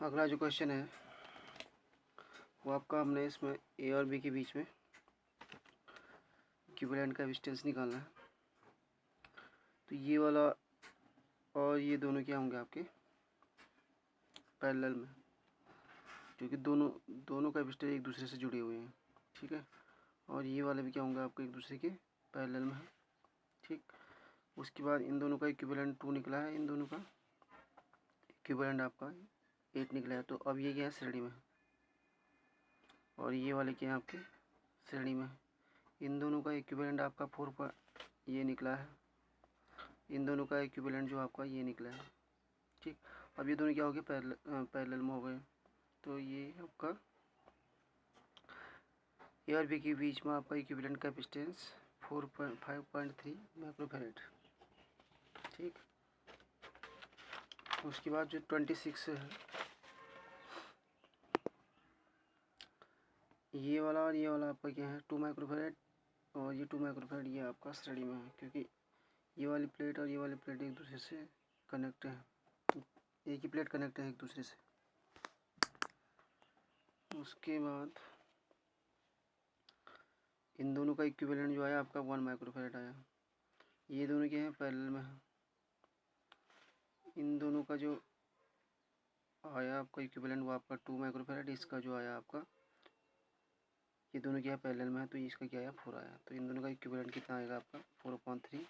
अगला जो क्वेश्चन है वो आपका हमने इसमें ए और बी के बीच में इक्विवेलेंट का डिस्टेंस निकालना है। तो ये वाला और ये दोनों क्या होंगे आपके पैरेलल में, क्योंकि दोनों का डिस्टेंस एक दूसरे से जुड़े हुए हैं। ठीक है, और ये वाले भी क्या होंगे आपके एक दूसरे के पैरेलल में है। ठीक, उसके बाद इन दोनों का इक्विवेलेंट 2 निकला है, इन दोनों का इक्विवेलेंट आपका 8 निकला है। तो अब ये क्या है श्रेणी में है, और ये वाले क्या है आपके श्रेणी में है। इन दोनों का इक्विवेलेंट आपका 4 पर ये निकला है, इन दोनों का इक्विवेलेंट जो आपका ये निकला है। ठीक, अब ये दोनों क्या हो गए पैरेलल में हो गए। तो ये आपका ए और बी के बीच में आपका इक्विवेलेंट कैपेसिटेंस 5.3 माइक्रोफैराड। ठीक, उसके बाद जो 26 है, ये वाला और ये वाला आपका क्या है 2 माइक्रोफैराड, और ये 2 माइक्रोफैराड ये आपका श्रेणी में है, क्योंकि ये वाली प्लेट और ये वाली प्लेट एक दूसरे से कनेक्ट है, एक ही प्लेट कनेक्ट है एक दूसरे से। उसके बाद इन दोनों का इक्विवेलेंट जो आया आपका 1 माइक्रोफैराड आया। ये दोनों क्या है पैरेलल में है। इन दोनों का जो आया आपका इक्विवेलेंट वो आपका 2 माइक्रोफैराड, इसका जो आया आपका ये दोनों क्या है पैरेलल में है, तो इसका क्या आया 4 आया। तो इन दोनों का इक्विवेलेंट कितना आएगा आपका 4.3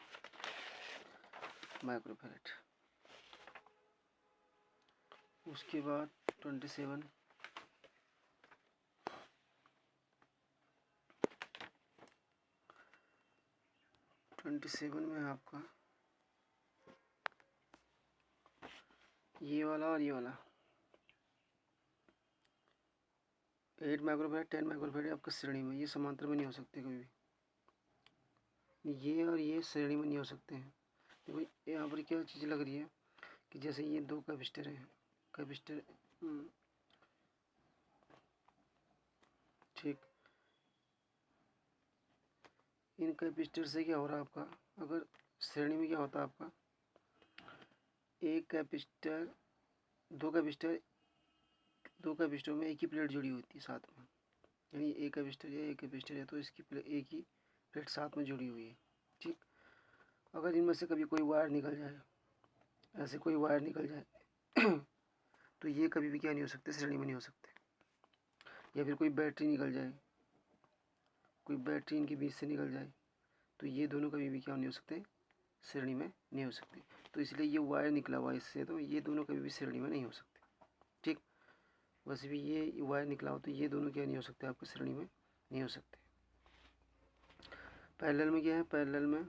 माइक्रोफैराड। उसके बाद 27 में आपका ये वाला और ये वाला 8 माइक्रोफैराड 10 माइक्रोफैराड आपका श्रेणी में, ये समांतर में नहीं हो सकते कभी भी, ये और ये श्रेणी में नहीं हो सकते हैं। देखो यहाँ पर क्या चीज़ लग रही है कि जैसे ये 2 कैपेसिटर हैं, कैपेसिटर ठीक, इन कैपेसिटर से क्या हो रहा है आपका, अगर श्रेणी में क्या होता है आपका एक कैपेसिटर दो कैपेसिटर में एक ही प्लेट जुड़ी होती है साथ में, यानी एक कैपेसिटर है तो इसकी एक ही प्लेट साथ में जुड़ी हुई है। ठीक, अगर इनमें से कभी कोई वायर निकल जाए, ऐसे कोई वायर निकल जाए तो ये कभी भी क्या नहीं हो सकते श्रेणी में नहीं हो सकते। या फिर कोई बैटरी निकल जाए, कोई बैटरी इनके बीच से निकल जाए, तो ये दोनों कभी भी क्या नहीं हो सकते श्रेणी में नहीं हो सकते। तो इसलिए ये वायर निकला हुआ इससे, तो ये दोनों कभी भी श्रेणी में नहीं हो सकते। ठीक, वैसे भी ये वायर निकला हो तो ये दोनों क्या नहीं हो सकते आपके श्रेणी में नहीं हो सकते। पैरेलल में क्या है, पैरेलल में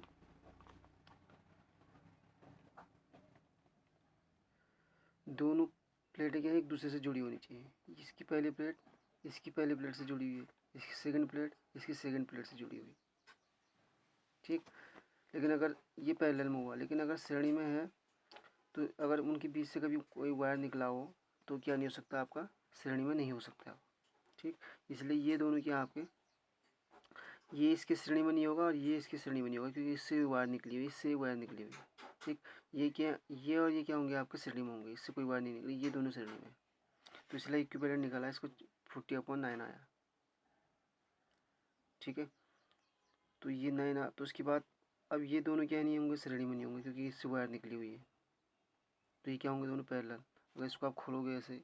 दोनों प्लेटें क्या है एक दूसरे से जुड़ी होनी चाहिए। इसकी पहली प्लेट से जुड़ी हुई है, इसकी सेकंड प्लेट से जुड़ी हुई। ठीक, लेकिन अगर ये पैरेलल में हुआ, लेकिन अगर श्रेणी में है तो अगर उनके बीच से कभी कोई वायर निकला हो तो क्या नहीं हो सकता आपका श्रेणी में नहीं हो सकता। ठीक, इसलिए ये दोनों क्या आपके ये इसके श्रेणी में नहीं होगा और ये इसकी श्रेणी में नहीं होगा, क्योंकि इससे वायर निकली हुई, इससे वायर निकली हुई। ठीक, ये और ये क्या होंगे आपके श्रेणी में होंगे, इससे कोई वायर नहीं निकली, ये दोनों श्रेणी में। तो इसलिए इक्विवेलेंट निकाला इसको 40/9 आया। ठीक है, तो ये 9 आया। तो उसके बाद अब ये दोनों क्या नहीं होंगे श्रेणी में नहीं होंगे, क्योंकि इससे वायर निकली हुई है। तो ये क्या होंगे दोनों पैरेलल। अगर इसको आप खोलोगे ऐसे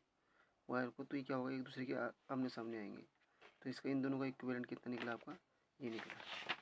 वायर को तो ये क्या होगा एक दूसरे के आमने सामने आएंगे। तो इसका इन दोनों का इक्विवेलेंट कितना निकला आपका ये निकला।